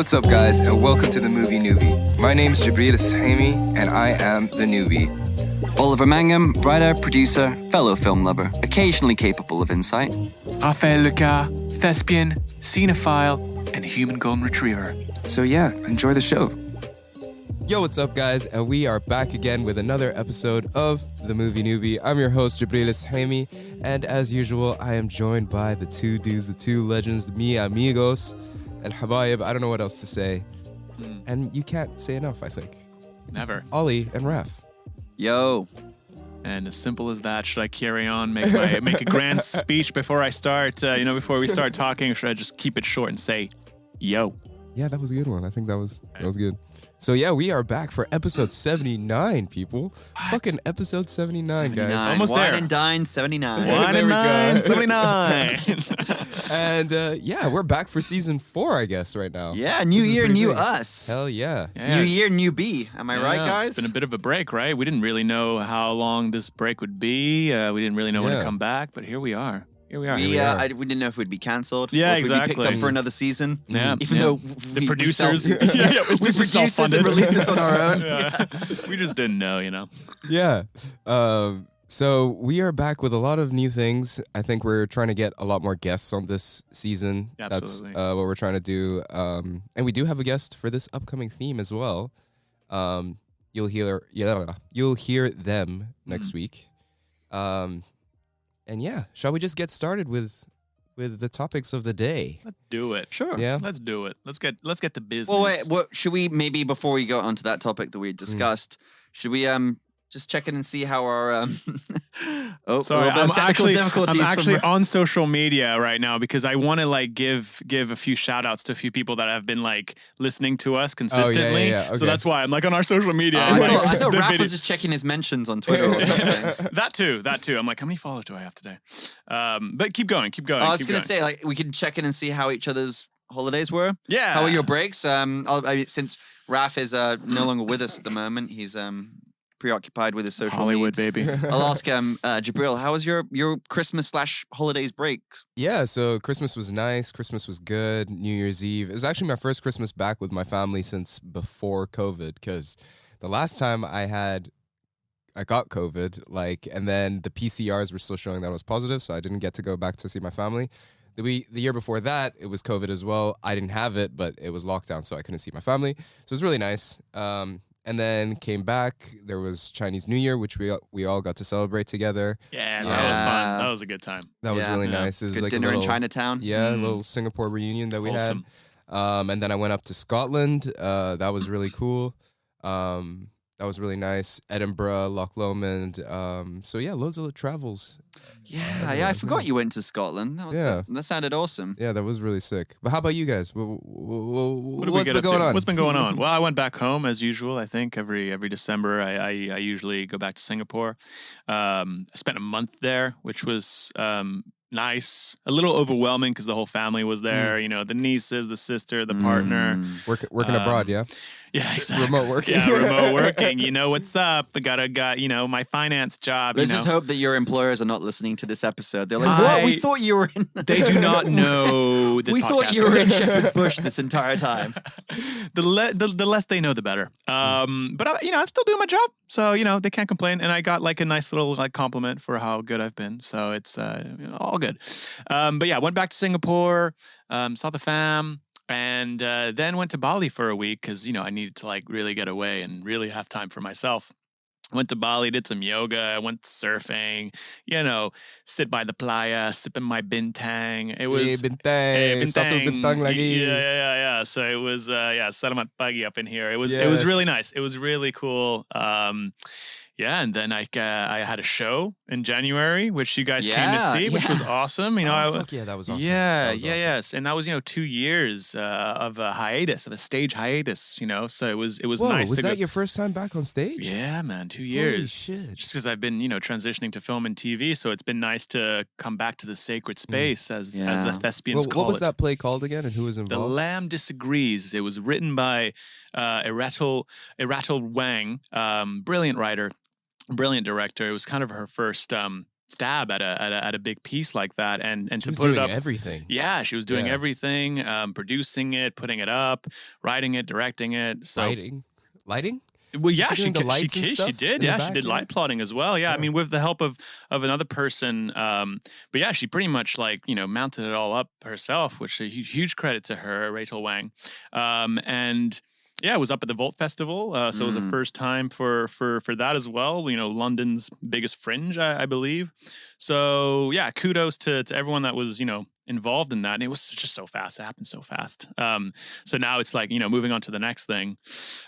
what's up, guys, and welcome to the Movie Newbie. My name is Jibril Sahimi, and I am the newbie. Oliver Mangum, writer, producer, fellow film lover, occasionally capable of insight. Raphael Lucas, thespian, cinephile, and human golden retriever. So yeah, enjoy the show. Yo, what's up, guys? And we are back again with another episode of The Movie Newbie. I'm your host, Jibril Sahimi, and as usual, I am joined by the two dudes, the two legends, mi amigos, El Habayib. I don't know what else to say. And you can't say enough, I think. Never. Ollie and Raf. Yo. And as simple as that, should I carry on, make a grand speech before I start, before we start talking, or should I just keep it short and say, yo? Yeah, that was a good one. I think that was good. So yeah, we are back for episode 79, people. What? Fucking episode 79, guys. Almost there. Wine and dine 79. Wine There and we nine, go. 79. And yeah, we're back for season 4, I guess, right now. Yeah, new This is year, pretty new big. us. Hell yeah. Yeah. New year, new B. Am I right, guys? It's been a bit of a break, right? We didn't really know how long this break would be. We didn't really know when Yeah. to come back, but here we are. Here we are. We, we didn't know if we'd be cancelled. Yeah, or if we'd be picked exactly. up for another season. Yeah, Even yeah. though The producers, we this is produced this and self-funded. released this on our own. Yeah. We just didn't know, Yeah. So we are back with a lot of new things. I think we're trying to get a lot more guests on this season. Absolutely. That's what we're trying to do. And we do have a guest for this upcoming theme as well. You'll hear them next week. And yeah, shall we just get started with the topics of the day? Let's do it. Sure. Yeah. Let's do it. Let's get to business. Well, wait. What should we maybe before we go on to that topic that we discussed? Should we just check in and see how our Sorry, a little bit of technical difficulties I'm from actually Raf. on social media right now because I want to give a few shout outs to a few people that have been listening to us consistently. yeah. So Okay. that's why I'm on our social media. I thought the Raf video- was just checking his mentions on Twitter or something. that too. I'm like, how many followers do I have today? But keep going. I was going to say, we could check in and see how each other's holidays were. Yeah. How are your breaks? Since Raf is no longer with us at the moment, he's preoccupied with his social Hollywood, needs. baby. I'll ask Jibril, how was your Christmas/holidays breaks? Yeah, so Christmas was nice. Christmas was good. New Year's Eve. It was actually my first Christmas back with my family since before COVID, because the last time I got COVID, and then the PCRs were still showing that I was positive, so I didn't get to go back to see my family. The year before that, it was COVID as well. I didn't have it, but it was lockdown, so I couldn't see my family. So it was really nice. And then came back. There was Chinese New Year, which we all got to celebrate together. Yeah, that was fun. Yeah. That was a good time. That was Yeah. really Yeah. nice. It was Good like dinner a little, in Chinatown. Yeah, a Mm. little Singapore reunion that we Awesome. had. And then I went up to Scotland. That was really cool. That was really nice. Edinburgh, Loch Lomond. So yeah, loads of travels. Yeah, I forgot you went to Scotland. That sounded awesome. Yeah, that was really sick. But how about you guys? What did we What's get been up going to? on? What's been going on? Well, I went back home as usual. I think every December I usually go back to Singapore. I spent a month there, which was nice. A little overwhelming because the whole family was there. The nieces, the sister, the partner. Working abroad, yeah? Yeah, exactly. Remote working. Yeah, remote working. You know what's up? I got my finance job. Let's just hope that your employers are not listening to this episode. They're like, I- "What? We thought you were in. They do not know this we podcast. thought you were in Shepherd's Bush this entire time." The less they know, the better. But I'm still doing my job, so they can't complain. And I got a nice little compliment for how good I've been, so it's all good. But yeah, went back to Singapore, saw the fam, and then went to Bali for a week because I needed to really get away and really have time for myself. Went to Bali, did some yoga, went surfing, sit by the playa, sipping my bintang. It was bintang. Satu bintang lagi. Yeah. So it was selamat pagi up in here. It was really nice. It was really cool. And then I had a show in January, which you guys came to see, which was awesome. Fuck yeah, that was awesome. Yeah, That was awesome. yes, and that was 2 years of a stage hiatus. So it was Whoa, nice. was to that go. your first time back on stage? Yeah, man, 2 Holy years. shit. Just because I've been, transitioning to film and TV, so it's been nice to come back to the sacred space as the thespians call What was it. that play called again, and who was The involved? Lamb Disagrees. It was written by Iratal Wang, brilliant writer, brilliant director. It was kind of her first stab at a big piece like that, and She to was put it doing up. everything. Yeah, she was doing Yeah. everything, producing it, putting it up, writing it, directing it. So Lighting. well, yeah, she doing the lights and she stuff did. in the Yeah, she back? did Yeah. light plotting as well. Yeah, I Oh. mean, with the help of another person. But yeah, she pretty much like mounted it all up herself, which is a huge credit to her, Rachel Wang. And yeah, it was up at the Vault Festival, so it was the first time for that as well. London's biggest fringe, I believe. So yeah, kudos to everyone that was involved in that, and it was just so fast. It happened so fast. So now it's like moving on to the next thing.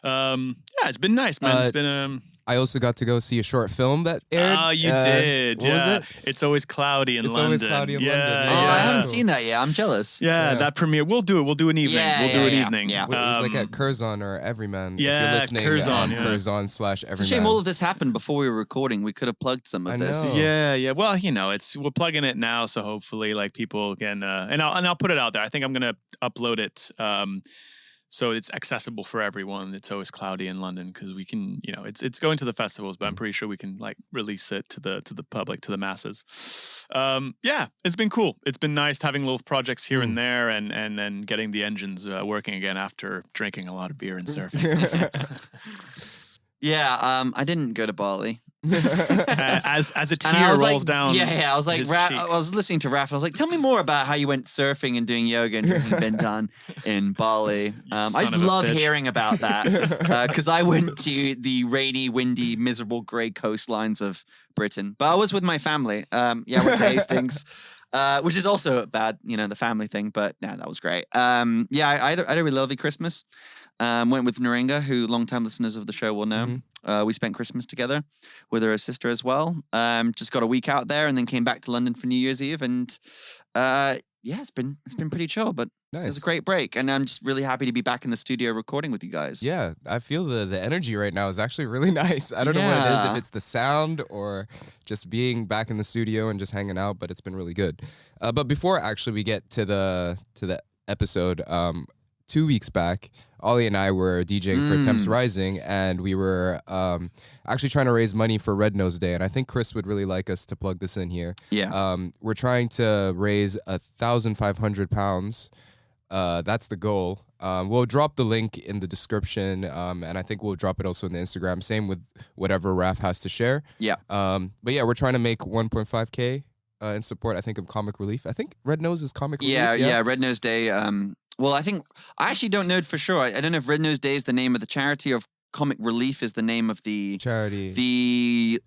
Yeah, it's been nice, man. It's been I also got to go see a short film that aired. Oh, you did. What was Yeah. it? It's always cloudy in It's London. Always Cloudy in yeah, London. Oh, Yeah, I that's haven't cool. seen that yet. I'm jealous. Yeah, Yeah. that premiere. We'll do it. We'll do an evening. Yeah, we'll do yeah, an yeah, evening. yeah. It was like at Curzon or Everyman. If Yeah, you're listening, Curzon, yeah. Curzon/Everyman. It's a shame all of this happened before we were recording. We could have plugged some of I this. know. Yeah. Well, we're plugging it now, so hopefully, like people can, and I'll put it out there. I think I'm gonna upload it, so it's accessible for everyone. It's always cloudy in London because we can, it's going to the festivals, but I'm pretty sure we can like release it to the public, to the masses. Yeah, it's been cool. It's been nice having little projects here and there, and then getting the engines working again after drinking a lot of beer and surfing. Yeah, I didn't go to Bali. As a And tear I was rolls like, down. I was like, his Raph, cheek. I was listening to Raph. I was like, tell me more about how you went surfing and doing yoga and drinking Bentan in Bali. I son just of a love bitch. hearing about that because I went to the rainy, windy, miserable, grey coastlines of Britain. But I was with my family. I went to Hastings. Which is also bad, the family thing, but yeah, that was great. I had a really lovely Christmas. Went with Naringa, who longtime listeners of the show will know. We spent Christmas together with her sister as well. Just got a week out there and then came back to London for New Year's Eve. And it's been pretty chill, but it was a great break. And I'm just really happy to be back in the studio recording with you guys. Yeah, I feel the energy right now is actually really nice. I don't know what it is, if it's the sound or just being back in the studio and just hanging out, but it's been really good. But before actually we get to the episode, 2 weeks back, Ollie and I were DJing for Temps Rising, and we were actually trying to raise money for Red Nose Day, and I think Chris would really like us to plug this in here. Yeah. We're trying to raise £1,500. That's the goal. We'll drop the link in the description, and I think we'll drop it also in the Instagram. Same with whatever Raph has to share. Yeah. But yeah, we're trying to make 1.5K in support, I think, of Comic Relief. I think Red Nose is Comic Relief. Yeah, Red Nose Day. Well, I actually don't know for sure. I don't know if Red Nose Day is the name of the charity or if Comic Relief is the name of the charity. The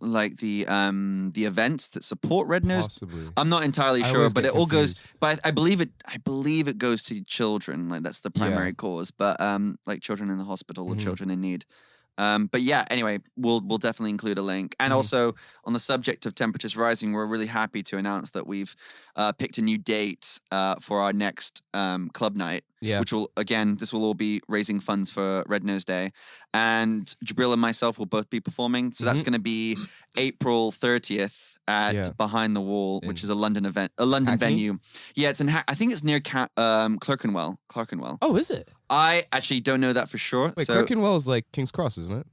events that support Red Nose. Possibly. I'm not entirely I sure, always but get it all goes. confused. But I believe it goes to children. Like that's the primary cause. But like children in the hospital or children in need. But yeah, anyway, we'll definitely include a link. And also on the subject of temperatures rising, we're really happy to announce that we've picked a new date for our next club night. Yeah. Which this will all be raising funds for Red Nose Day. And Jabril and myself will both be performing. So that's going to be April 30th at Behind the Wall, which is a London event, a London Hackney? venue. Yeah, it's in I think it's near Clerkenwell. Oh, is it? I actually don't know that for sure. Wait, so, Clerkenwell is like King's Cross, isn't it?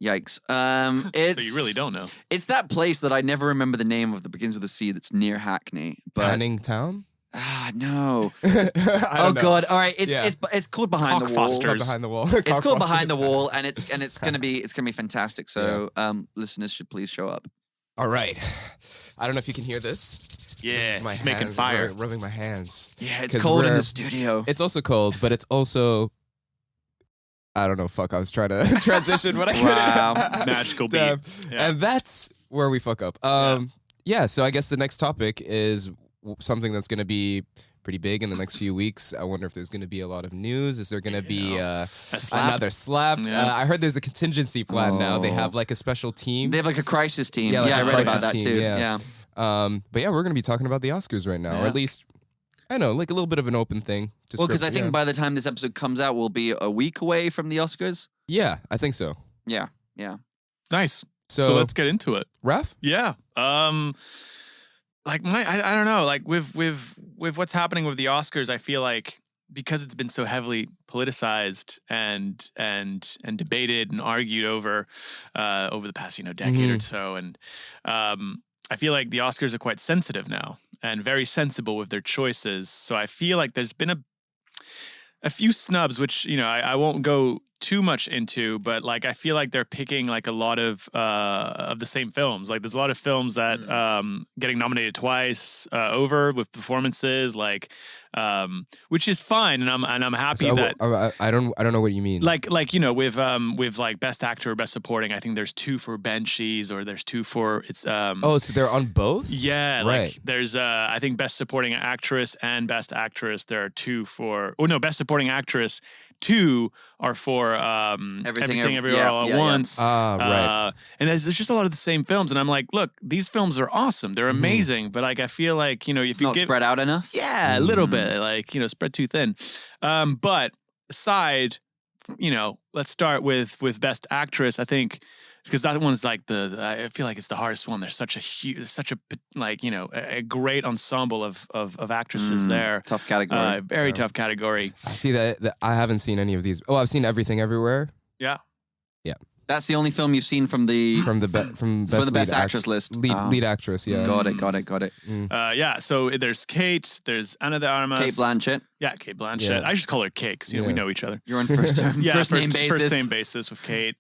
Yikes. So you really don't know. It's that place that I never remember the name of that begins with a C that's near Hackney. But Canning Town? no. I Oh don't know. God. All right. Yeah. It's called Behind the Wall. Cockfosters. It's called Behind the Wall. It's called Behind the Cockfosters. Wall, and it's gonna be fantastic. So listeners should please show up. All right. I don't know if you can hear this. Yeah, This is my he's making hands, fire. rubbing my hands. Yeah, it's 'Cause cold in we're- the studio. It's also cold, but it's also, I don't know. Fuck, I was trying to transition, but I couldn't. Wow. Magical beat. Damn. Yeah. And that's where we fuck up. Yeah. So I guess the next topic is something that's going to be pretty big in the next few weeks. I wonder if there's going to be a lot of news. Is there going to be slap? another slap? Yeah. I heard there's a contingency plan now. They Oh. have like a special team. They have like a crisis team. Yeah, Yeah, like I a read about crisis that team, too. yeah. But yeah, we're going to be talking about the Oscars right now, or Yeah. at least, I know, like a little bit of an open thing. to Well, because I script, think yeah. by the time this episode comes out, we'll be a week away from the Oscars. Yeah, I think so. Yeah. Nice. So, So let's get into it. Raph? Yeah. Like I don't know. Like with what's happening with the Oscars, I feel like because it's been so heavily politicized and debated and argued over the past decade or so, and I feel like the Oscars are quite sensitive now and very sensible with their choices. So I feel like there's been a few snubs, which I won't go too much into, but like I feel like they're picking like a lot of the same films. Like there's a lot of films that getting nominated twice over with performances, like which is fine, and I'm happy that I don't know what you mean. like with like best actor or best supporting. I think there's 2 for Banshees, or there's 2 for it's Oh, so they're on both? yeah, Right. like there's I think best supporting actress and best actress. There are 2 for best supporting actress. 2 are for Everything Everywhere All at Once. Right. And there's just a lot of the same films, and I'm like, look, these films are awesome. They're amazing, but like I feel like if It's you not give spread out enough. yeah, a little bit, like spread too thin. But aside, let's start with best actress. I think because that one's like I feel like it's the hardest one. There's such a great ensemble of actresses there. Tough category. Very tough category. I see that I haven't seen any of these. Oh, I've seen Everything Everywhere. Yeah. That's the only film you've seen from the From the best actress list. Lead actress, yeah. Got it. Yeah. So there's Kate. There's Ana de Armas. Kate Blanchett. Yeah, Kate Blanchett. Yeah. I just call her Kate because we know each other. You're on first name basis. First name basis with Kate.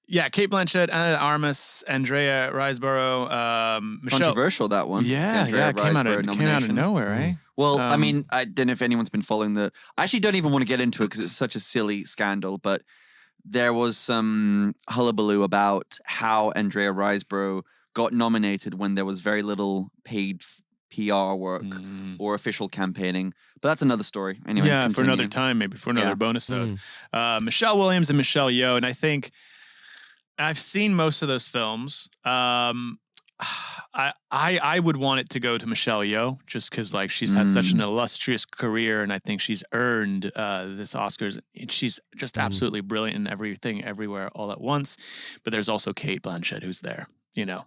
Yeah, Kate Blanchett, Ana de Armas, Andrea Riseborough, Michelle. Controversial, that one. Yeah, Andrea came out Riseborough of nowhere, right? Well, I mean, I don't know if anyone's been following I actually don't even want to get into it because it's such a silly scandal, but there was some hullabaloo about how Andrea Riseborough got nominated when there was very little paid PR work or official campaigning. But that's another story. Anyway, yeah, continue. for another time, maybe for another bonus episode. Michelle Williams and Michelle Yeoh, and I think I've seen most of those films. I would want it to go to Michelle Yeoh just because like she's had such an illustrious career, and I think she's earned this Oscars. She's just absolutely brilliant in Everything Everywhere All at Once. But there's also Kate Blanchett who's there. Yeah,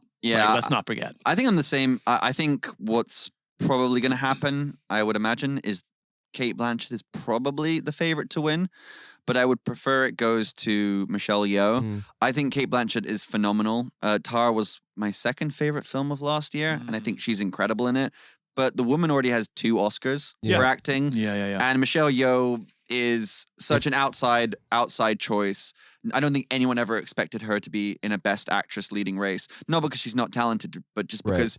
let's not forget. I think I'm the same. I think what's probably going to happen, I would imagine, is Kate Blanchett is probably the favorite to win. But I would prefer it goes to Michelle Yeoh. I think Kate Blanchett is phenomenal. Tar was my second favorite film of last year, and I think she's incredible in it. But the woman already has 2 Oscars for acting. Yeah. And Michelle Yeoh is such an outside choice. I don't think anyone ever expected her to be in a Best Actress leading race. Not because she's not talented, but just because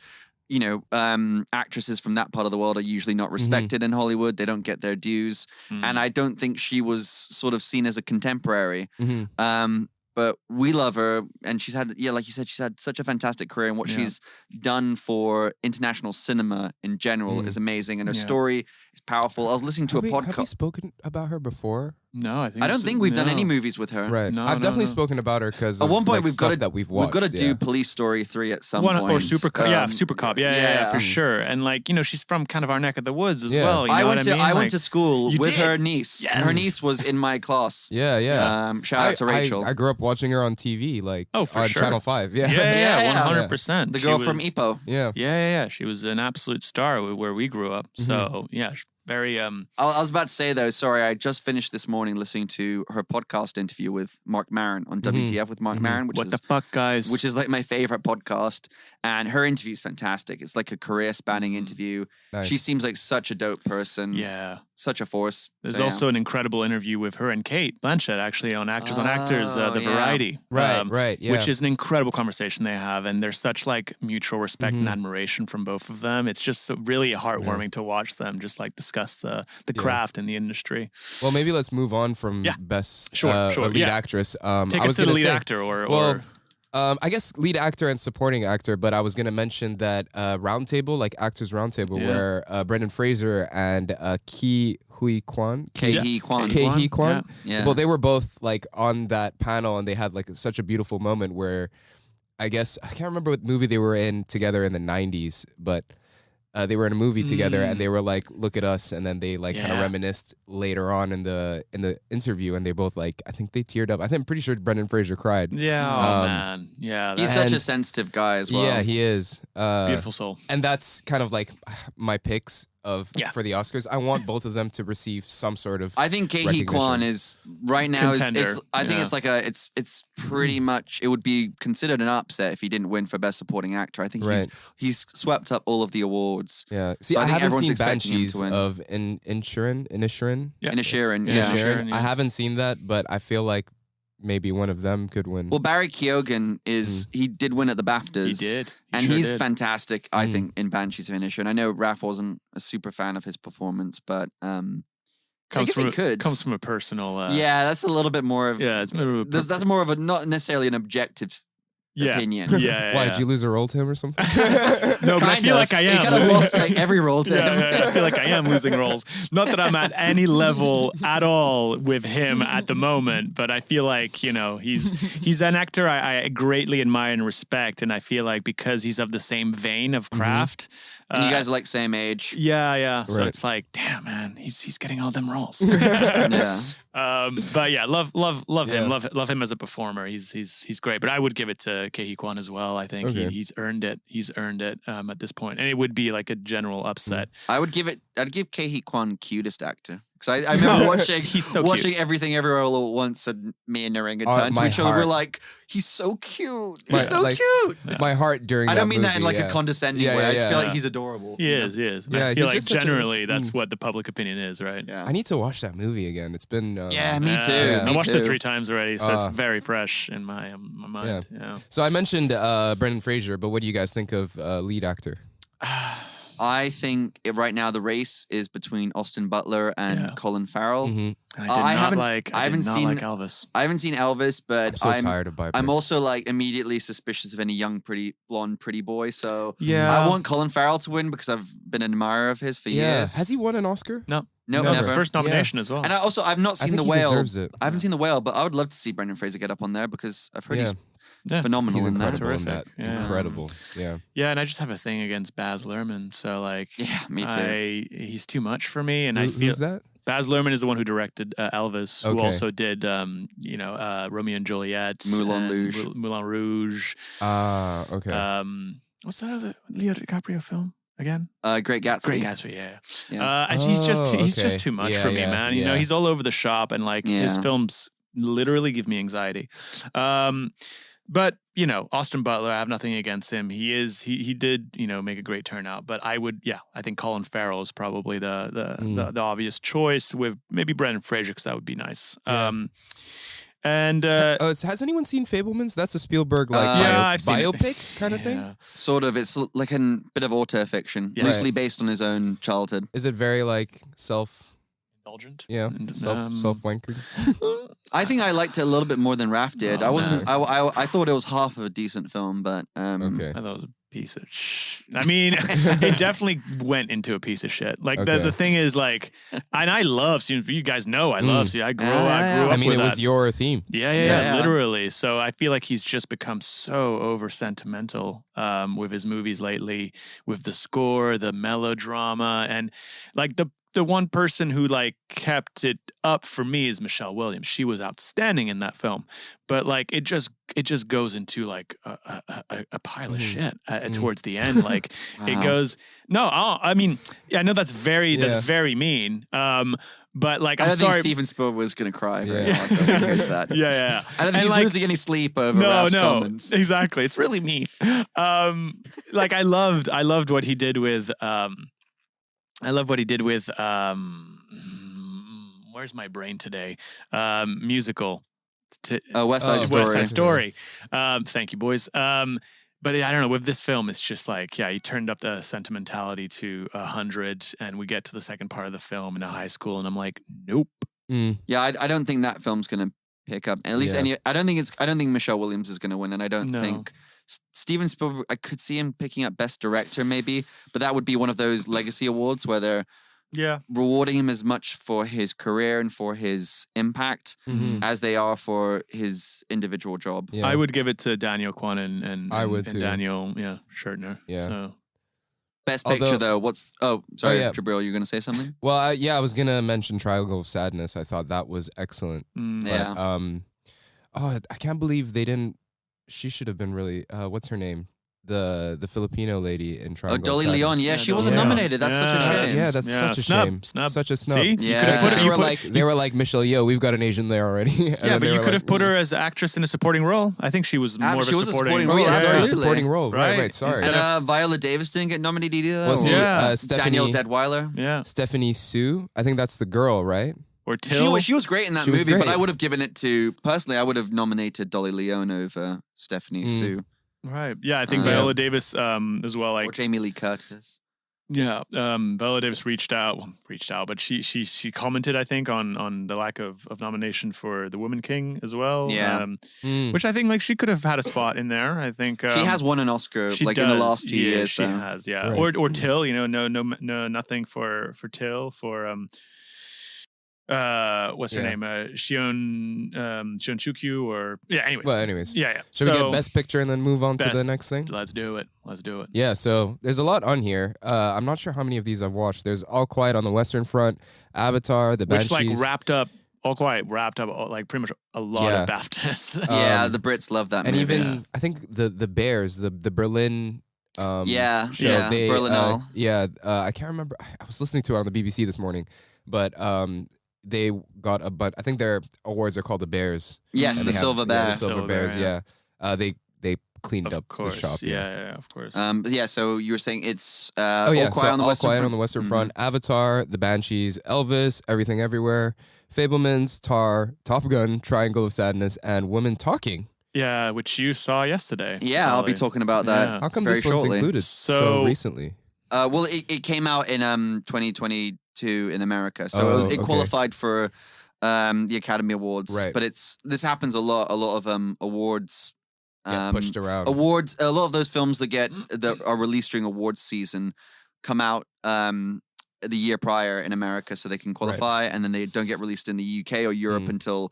actresses from that part of the world are usually not respected in Hollywood. They don't get their dues. And I don't think she was sort of seen as a contemporary. But we love her, and she's had, like you said, she's had such a fantastic career, and what she's done for international cinema in general is amazing, and her story is powerful. I was listening to a podcast. Have you spoken about her before? No, I don't think we've done any movies with her. Right. I've definitely spoken about her because at one point we've got we've watched. We've got to do Police Story 3 at some point. Or Super Cop. Super Cop. Yeah, for sure. And like, she's from kind of our neck of the woods as well. I went to school with her niece. Yes. Her niece was in my class. Yeah. Shout out to Rachel. I grew up watching her on TV, like on sure. Channel 5. Yeah, 100%. The girl from Ipoh. Yeah. She was an absolute star where we grew up. So yeah, very. I was about to say though. Sorry, I just finished this morning listening to her podcast interview with Mark Maron on WTF with Mark Maron, which what is the fuck, guys? Which is like my favorite podcast, and her interview is fantastic. It's like a career-spanning interview. Nice. She seems like such a dope person. Yeah, such a force. There's also an incredible interview with her and Kate Blanchett actually on Actors on Actors, the Variety. Right. Yeah. Which is an incredible conversation they have, and there's such like mutual respect and admiration from both of them. It's just really heartwarming to watch them just like discuss the craft and the industry. Well, maybe let's move on from best lead actress. Take us to the lead actor or I guess lead actor and supporting actor, but I was gonna mention that roundtable, like Actors Roundtable, where Brendan Fraser and Ke Huy Quan. Well, they were both like on that panel, and they had like such a beautiful moment where I guess I can't remember what movie they were in together in the 90s, but they were in a movie together, and they were like, "Look at us," and then they like kind of reminisced later on in the interview, and they both like, I think they teared up. I'm pretty sure Brendan Fraser cried. Yeah, man, yeah, he's such a sensitive guy as well. Yeah, he is. Beautiful soul. And that's kind of like my picks. Yeah. for the Oscars. I want both of them to receive some sort of. I think Ke Huy Quan recognition. is right now. Contender, I think yeah. it's like it's pretty much. It would be considered an upset if he didn't win for Best Supporting Actor. I think Right. he's swept up all of the awards. Yeah. See, So I I think haven't everyone's seen expecting him Banshees to win. of Inisherin. Yeah. In a Sharon, Yeah. yeah. Sharon, yeah. I haven't seen that, but I feel like maybe one of them could win. Well, Barry Keoghan he did win at the BAFTAs. He did. And sure he's did. fantastic, I Mm. think, in Banshees of Inisherin. I know Raph wasn't a super fan of his performance, but I guess he could. Comes from a personal. Yeah, that's a little bit more of. Yeah, it's more of a That's more of a not necessarily an objective yeah. opinion. Yeah. Why did you lose a role to him or something? No, but I Kind feel of. like I He am. kind of lost like every role to him. I feel like I am losing roles. Not that I'm at any level at all with him at the moment, but I feel like, he's an actor I greatly admire and respect. And I feel like because he's of the same vein of craft. And you guys are like same age. Yeah. So Right. it's like, damn, man, he's getting all them roles. Yeah. But yeah, love him. Yeah. Love him as a performer. He's great. But I would give it to Ke Huy Quan as well. I think Okay. he's earned it. He's earned it at this point, and it would be like a general upset. I'd give Ke Huy Quan cutest actor. Because I remember watching He's so watching cute. Everything Everywhere All at Once and me and Orangutan to my each other. We're heart. like, he's so cute. My- He's so like, cute. My heart during. I don't mean movie, that in like yeah. a condescending Yeah, way. yeah, I just feel yeah. like he's adorable. He is. And Yeah, I feel he's like just such a- generally that's what the public opinion is, right? Yeah. I need to watch that movie again. It's been. Yeah, me too. Yeah. Me I watched too. it 3 times already, so it's Uh, very fresh in my mind. Yeah. So I mentioned Brendan Fraser, but what do you guys think of lead actor? I think right now the race is between Austin Butler and Yeah. Colin Farrell. Mhm. I did I not haven't- like. I I haven't did not seen- like Elvis. I haven't seen Elvis, but I'm so tired of biopics. I'm also like immediately suspicious of any young, blonde, pretty boy. So Yeah. I want Colin Farrell to win because I've been an admirer of his for Yeah. years. Has he won an Oscar? No, No, that was his never. first nomination as well. And I've not I seen think The he Whale. deserves it. I haven't seen The Whale, but I would love to see Brendan Fraser get up on there because I've heard Yeah. he's Yeah. phenomenal He's in that. incredible in that. Terrific, yeah. Incredible. Yeah. Yeah, and I just have a thing against Baz Luhrmann. So like, Yeah, me too. He's too much for me, and I feel Who's that? Baz Luhrmann is the one who directed Elvis, who Okay. also did Romeo and Juliet, Moulin and Rouge. Moulin Rouge. Ah, okay. What's that other Leo DiCaprio film again? Great Gatsby. Great Gatsby. Yeah. Yeah. And he's just Oh, he's okay. just too much Yeah, for me, yeah, man. yeah. He's all over the shop, and like his Yeah. films literally give me anxiety. But Austin Butler, I have nothing against him. He did make a great turnout. But I think Colin Farrell is probably the obvious choice with maybe Brendan Fraser because that would be nice. Yeah. Has anyone seen Fablemans? That's a Spielberg I've seen it. biopic kind of thing. Yeah. Sort of. It's like a bit of auto-fiction, Yeah. loosely Right. based on his own childhood. Is it very like Indulgent. yeah, And, self wankered? I think I liked it a little bit more than Raph did. Oh, I wasn't. I thought it was half of a decent film, but Okay. I thought it was a piece of I mean, it definitely went into a piece of shit. Like Okay. the thing is like, and I love, you guys know I love, I grew Yeah. up I mean, with it was that. your theme. Yeah, Yeah. literally. So I feel like he's just become so over sentimental with his movies lately, with the score, the melodrama, and like the one person who like kept it up for me is Michelle Williams. She was outstanding in that film, but like it just goes into like a pile of shit towards the end. Like it Wow. goes. No, I mean, I know that's very mean. But like, I I'm don't sorry. think Steven Spielberg was going to cry very Yeah. hard when he hears that. Yeah. I don't think And, he's like, losing any sleep over Raph's comments. exactly. It's really mean. Like I loved what he did with where's my brain today? Musical. West Side Oh, Story. West Side Story. Thank you, boys. But I don't know. With this film, it's just like, he turned up the sentimentality to 100, and we get to the second part of the film in a high school, and I'm like, nope. Yeah, I don't think that film's going to pick up. At least Yeah. I don't think Michelle Williams is going to win, and I don't No. think Steven Spielberg. I could see him picking up Best Director maybe, but that would be one of those legacy awards where they're rewarding him as much for his career and for his impact Mhm. as they are for his individual job. Yeah. I would give it to Daniel Kwan and I would too. Daniel Schertner. Yeah. So Best Picture Although- though. Sorry, yeah. Jabril, you're going to say something? Well, I was gonna mention Triangle of Sadness. I thought that was excellent. But, Yeah. I can't believe they didn't. She should have been really. What's her name? the Filipino lady in Oh, Triangle. Dolly of Sadness. Leon. Yeah, she Dolly wasn't Leon. nominated. That's such a shame. Yeah, that's such a shame. Snub. Such a snub. See, you Yeah. could have put They it. were like Michelle Yeoh. We've got an Asian there already. And Yeah, then but they you were could have like, put her as actress in a supporting role. I think she was more of she a was a supporting supporting role. role, yeah, absolutely. supporting role. Right. Right. Sorry. Instead And Viola Davis didn't get nominated either. Was or it, Yeah. Daniel Stephanie Deadweiler. Yeah. Stephanie Sue? I think that's the girl, right? Or Till. She was great in that She was movie, but great. I would have given it to personally. I would have nominated Dolly Leon over Stephanie Sue Right. Yeah, I think Yeah. Viola Davis as well. or Like, Jamie Lee Curtis. yeah, Viola Davis reached out, but she commented, I think, on the lack of nomination for the Woman King as well. Yeah. Which I think like she could have had a spot in there. I think She has won an Oscar she like does, in the last few years. She though. has, yeah. Right. Or Till, no, nothing for Till for what's her Yeah. name? Shion Chukyu or anyways. Well, anyways. Yeah. Should we get Best Picture and then move on to Best- the next thing? Let's do it. Yeah, so there's a lot on here. I'm not sure how many of these I've watched. There's All Quiet on the Western Front, Avatar, The Which Banshees. wrapped up like pretty much a lot of BAFTAs. Yeah, the Brits love that and movie. even I think the Bears, the Berlin yeah, show, yeah, they Berlinale. I can't remember. I was listening to it on the BBC this morning, but they got a but I think their awards are called the Bears. Yes, And the they have- Silver yeah, Bear. the Silver Silver Bears, Bear, yeah. They cleaned Of up course. the shop. Yeah, of course. But yeah, so you were saying it's Oh yeah, All Quiet on the All Western Quiet Front. on the Western Mhm. Front, Avatar, The Banshees, Elvis, Everything Everywhere, Fablemans, Tar, Top Gun, Triangle of Sadness, and Women Talking. Yeah, which you saw yesterday. Yeah, I'll be Ollie. talking about that Yeah. How come very this one's shortly. included so So- recently? Well, it came out in 2022 in America, so Oh, it okay. qualified for the Academy Awards. Right. But this happens a lot of awards. Get pushed around. Awards. A lot of those films that are released during awards season come out the year prior in America, so they can qualify, and then they don't get released in the UK or Europe until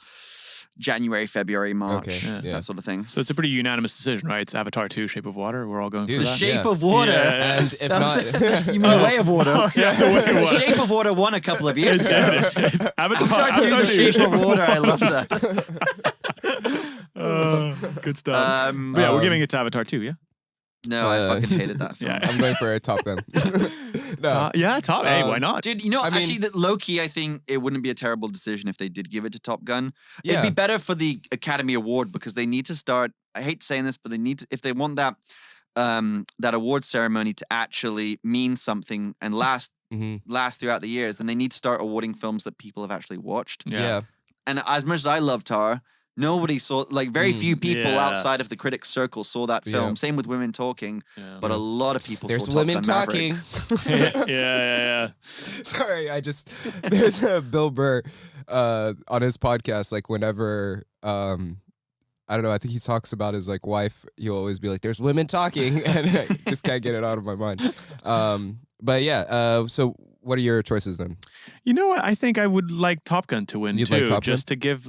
January, February, March, Okay, yeah. that sort of thing. So it's a pretty unanimous decision, right? It's Avatar 2, Shape of Water. We're all going Dude, for The that. Shape Yeah. of Water. Yeah. And if That's- not, you mean Way of Water? Oh, yeah, The Way of Water. Shape of Water won a couple of years ago. It did. Avatar 2, The Shape of Water. I love that. Good stuff. But yeah, we're giving it to Avatar 2, yeah? No, I fucking hated that film. Yeah. I'm going for a Top Gun. No. Top. Hey, why not? Dude, you know, I mean- actually, that low-key, I think it wouldn't be a terrible decision if they did give it to Top Gun. Yeah. It'd be better for the Academy Award because they need to start. I hate saying this, but they need to, if they want that award ceremony to actually mean something and last throughout the years, then they need to start awarding films that people have actually watched. Yeah. And as much as I love Tar, nobody saw, like, very few people Yeah. outside of the critics' circle saw that film. Yeah. Same with Women Talking, Yeah. but a lot of people There's saw Top women Gun Maverick. talking. yeah. Sorry, there's a Bill Burr on his podcast, like whenever I don't know, I think he talks about his like wife, he'll always be like, there's women talking, and I just can't get it out of my mind. But yeah, so what are your choices then? You know what? I think I would like Top Gun to win You'd too, like Top Gun? just to give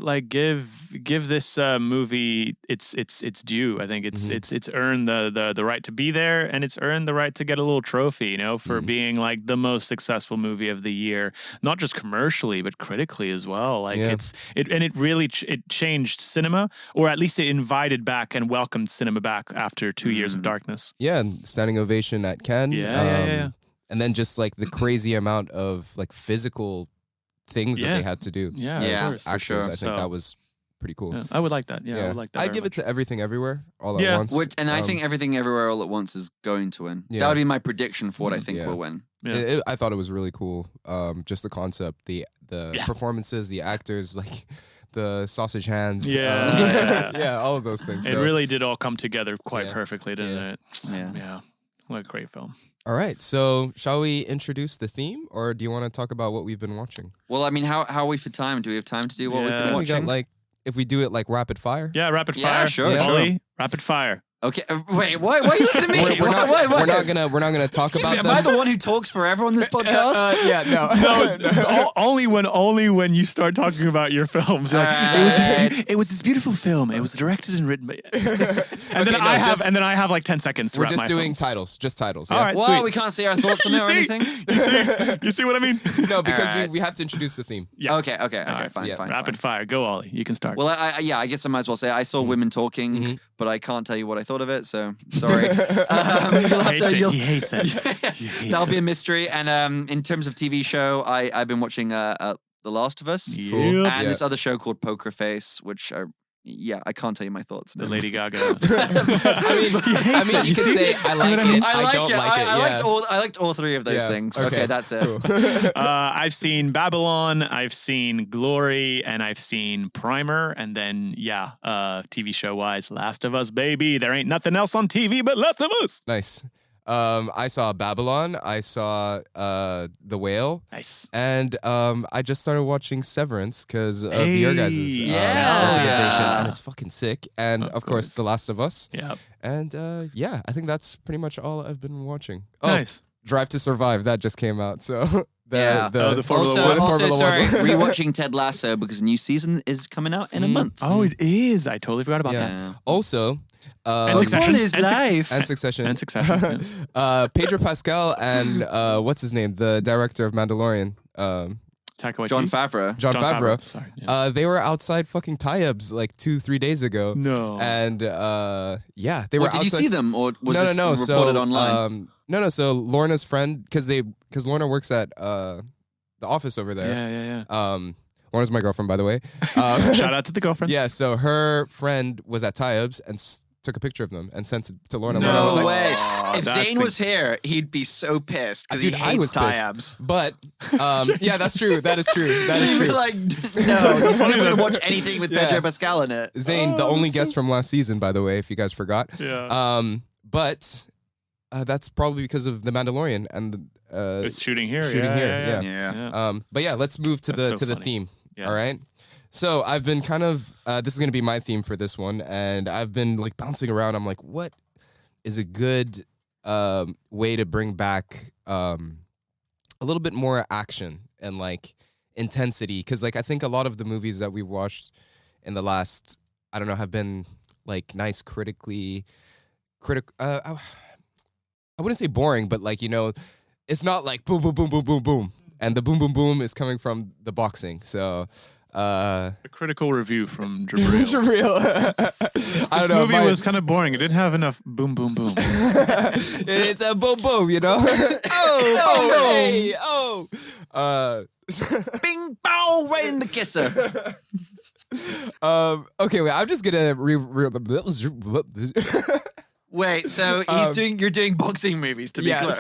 this movie its due. I think it's earned the right to be there, and it's earned the right to get a little trophy, you know, for being like the most successful movie of the year, not just commercially but critically as well. Like Yeah. it really it changed cinema, or at least it invited back and welcomed cinema back after 2 years of darkness. Yeah, and standing ovation at Cannes. Yeah. And then just like the crazy amount of like physical things that Yeah. they had to do. Yeah, Yeah. of course. For Actors, sure. I think So- that was pretty cool. Yeah, I would like that. Yeah, I would like that. I'd very give much. it to Everything Everywhere all Yeah. at once. I Um, think Everything Everywhere All at Once is going to win. Yeah. That would be my prediction for what I think Yeah. will win. Yeah. I thought it was really cool. Just the concept, the Yeah. performances, the actors, like the sausage hands. Yeah. yeah, all of those things. It So- really did all come together quite Yeah. perfectly, didn't Yeah. it? Yeah. Yeah. What a great film. All right, so shall we introduce the theme, or do you want to talk about what we've been watching? Well, I mean, how are we for time? Do we have time to do what we've Yeah. been We watching? got like if we do it like rapid fire. Yeah, rapid Yeah, fire. sure, Yeah. sure. Ollie, rapid fire. Okay, wait, why are you looking at me? We're not, Why? we're not gonna talk Excuse about me, am them. I the one who talks for everyone on this podcast? Yeah, no. only when you start talking about your films. You're like, it was this beautiful film. It was directed and written by. and then I have like 10 seconds to We're wrap just my doing films. titles, just titles. All yeah? right. Well, sweet. we can't say our thoughts on it or see? anything. You see what I mean? No, because All right. we have to introduce the theme. Yeah. Okay, right. fine, Yeah. fine. Rapid fine. fire. Go, Ollie. You can start. Well, I guess I might as well say I saw Women Talking, but I can't tell you what I thought of it. So sorry. You'll have to, He hates it. That'll be a mystery. And in terms of TV show, I've been watching The Last of Us Yep. and this other show called Poker Face, which I can't tell you my thoughts. The Lady Gaga. I mean, you can say I like it. I don't like it. I liked all three of those things. Okay, that's it. Cool. I've seen Babylon, I've seen Glory, and I've seen Primer, and then TV show wise, Last of Us, baby. There ain't nothing else on TV but Last of Us. Nice. I saw Babylon. I saw The Whale. Nice. And I just started watching Severance because of your guys' recommendation, and it's fucking sick. And of course, The Last of Us. Yeah. And I think that's pretty much all I've been watching. Oh, Nice. Drive to Survive, that just came out. So the Formula One. Also, sorry, rewatching Ted Lasso because a new season is coming out in a month. Oh, it is. I totally forgot about that. Yeah. Also, And Succession. What is life? and Succession. And Succession. Yeah. Pedro Pascal and what's his name? The director of Mandalorian. Taika Waititi. John Favreau. John Favreau. Sorry. Yeah. They were outside fucking tie-ups like 2-3 days ago. No. And they were Did outside. you see them or was this no. reported So, online? So Lorna's friend, because Lorna works at the office over there. Yeah. Lorna's my girlfriend, by the way. Shout out to the girlfriend. Yeah, so her friend was at tie-ups and took a picture of them and sent it to Lorna. No Lorna was like, way. "Oh, If that's Zane was here, he'd be so pissed because he Dude, I hates was pissed. tie-abs. But yeah, that's true. That is true. That is He'd be true. like, no, he's never going to watch anything with Pedro Pascal in it. Zane, the only guest from last season, by the way, if you guys forgot. Yeah. But that's probably because of The Mandalorian and It's shooting here. shooting here, Yeah. but yeah, let's move to That's so the funny. theme. Yeah. All right. So I've been kind of this is gonna be my theme for this one, and I've been like bouncing around. I'm like, what is a good way to bring back a little bit more action and like intensity? Because like I think a lot of the movies that we've watched in the last, I don't know, have been like nice I wouldn't say boring, but like, it's not like boom, boom, boom, boom, boom, boom. And the boom, boom, boom is coming from the boxing. So, A critical review from Jabril. Jabril. I This don't know. movie was kind of boring. It didn't have enough boom, boom, boom. It's a boom, boom, Bing, bow, right in the kisser. Okay, wait. I'm just gonna Wait, so you're doing boxing movies to be clear.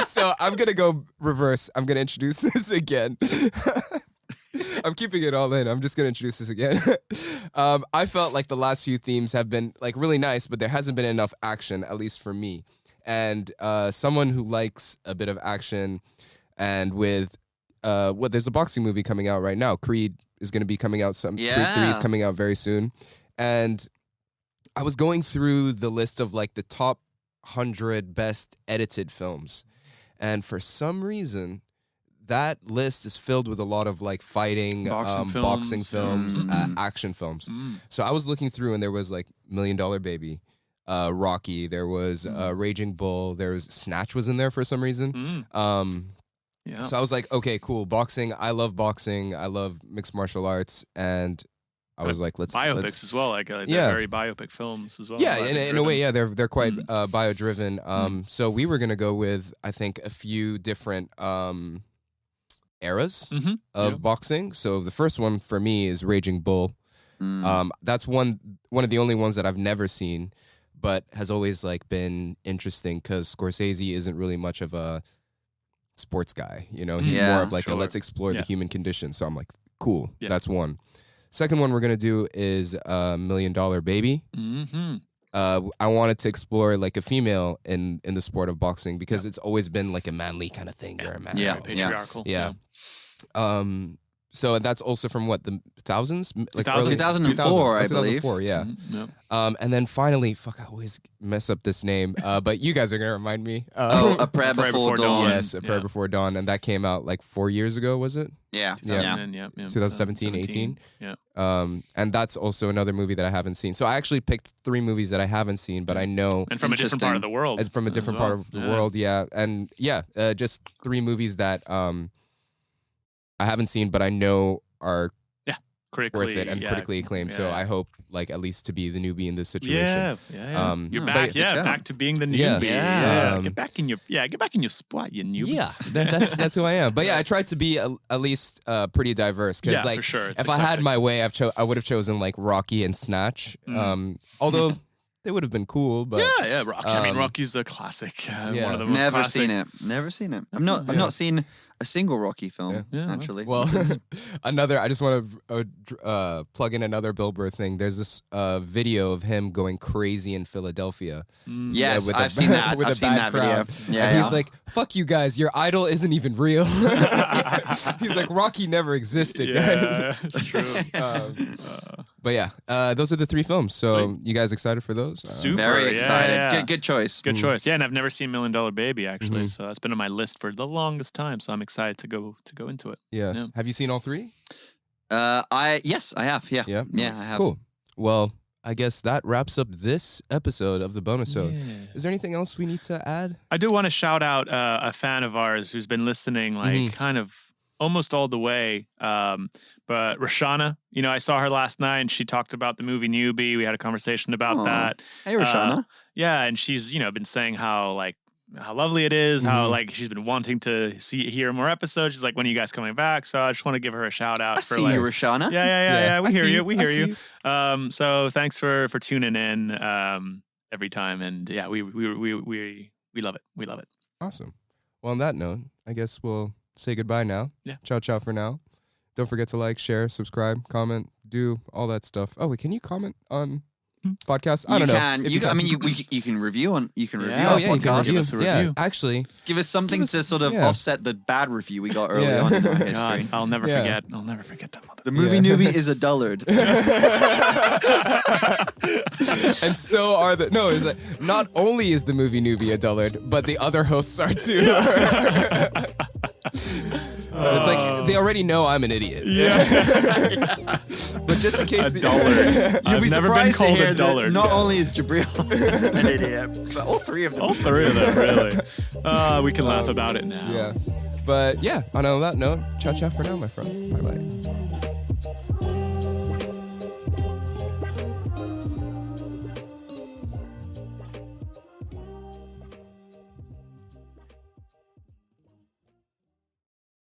So I'm gonna go reverse. I'm gonna introduce this again. I'm keeping it all in. I'm just gonna introduce this again. I felt like the last few themes have been like really nice, but there hasn't been enough action, at least for me. And someone who likes a bit of action, and with there's a boxing movie coming out right now. Creed is gonna be coming out. Creed 3 is coming out very soon, and I was going through the list of like the top 100 best edited films, and for some reason, that list is filled with a lot of like fighting, boxing films, action films. So I was looking through, and there was like $1 Million Baby, Rocky. There was Raging Bull. There was Snatch was in there for some reason. Yeah. So I was like, okay, cool, boxing. I love boxing. I love mixed martial arts, and I was like, let's biopics as well, like they're very biopic films as well. Yeah, in a way, yeah, they're quite bio driven. So we were gonna go with, I think, a few different eras of boxing. So the first one for me is Raging Bull. That's one of the only ones that I've never seen, but has always like been interesting because Scorsese isn't really much of a sports guy. He's more of like a let's explore the human condition. So I'm like, cool, that's one. Second one we're gonna do is $1 Million Baby. I wanted to explore like a female in the sport of boxing because it's always been like a manly kind of thing. You're a man, right? Patriarchal. Yeah. So that's also from what, the thousands, like 2004, I believe. 2004, yeah. And then finally, fuck, I always mess up this name, but you guys are gonna remind me. A Prayer Before Dawn. Yes, A Prayer Before Dawn, and that came out like 4 years ago, was it? Yeah. 2017, 18. Yeah. And that's also another movie that I haven't seen. So I actually picked 3 movies that I haven't seen, but I know. And from a different part of the world. From a different part of the world, yeah. And just 3 movies that I haven't seen, but I know are critically worth it and critically acclaimed. So I hope like at least to be the newbie in this situation. Yeah. You're back. But- Back to being the newbie. Yeah. Get back in your spot, you newbie. Yeah, that's who I am. But yeah, I tried to be at least pretty diverse because like for sure. It's if I had eclectic. my way, I would have chosen like Rocky and Snatch. Although they would have been cool, but Yeah, Rocky. I mean, Rocky's a classic. One of the most Never classic. seen it. Never seen it. I've not seen a single Rocky film. Yeah, actually. well, I just want to plug in another Bill Burr thing. There's this video of him going crazy in Philadelphia. Yes, with I've seen that. with I've a seen bad that video. crowd. Yeah, And he's like, "Fuck you guys, your idol isn't even real." He's like, "Rocky never existed, guys." Yeah, it's true. But yeah, those are the 3 films. So you guys excited for those? Super. Very Yeah, excited. yeah. Good choice. Good choice. Yeah, and I've never seen $1 Million Baby actually, so that's been on my list for the longest time. So I'm excited to go into it. Yeah. Yeah. Have you seen all 3? Yes, I have. Yeah. Yeah. Yeah, I have. Cool. Well, I guess that wraps up this episode of the bonus. So, is there anything else we need to add? I do want to shout out a fan of ours who's been listening, like kind of almost all the way. But Rashana, I saw her last night and she talked about the movie Newbie. We had a conversation about that. Hey, Rashana. Yeah, and she's been saying how lovely it is, how like she's been wanting to hear more episodes. She's like, when are you guys coming back? So I just want to give her a shout out I for see like, you, Rashana. yeah. We I hear see you. you. We I hear see you. So thanks for tuning in every time, and yeah, we love it. We love it. Awesome. Well, on that note, I guess we'll say goodbye now. Yeah. Ciao for now. Don't forget to like, share, subscribe, comment, do all that stuff. Oh, wait, can you comment on podcasts? I don't know. If You can review on. You can review. Yeah. Oh, our yeah, you can podcast. Give review. us a Yeah, review. actually, Give us something to sort of yeah. offset the bad review we got early Yeah. on in our God, history. I'll never Yeah. forget. I'll never forget that mother. The movie newbie is a dullard. and so are the no. Is like not only is the movie newbie a dullard, but the other hosts are too. It's like they already know I'm an idiot. Yeah. But just in case A the dullard. You'll I've be never been surprised called to hear a dullard. that not only is Jabril an idiot, but all 3 of them. All 3 of them, really. We can laugh about it now. Yeah. But yeah, on that note, ciao for now, my friends. Bye bye.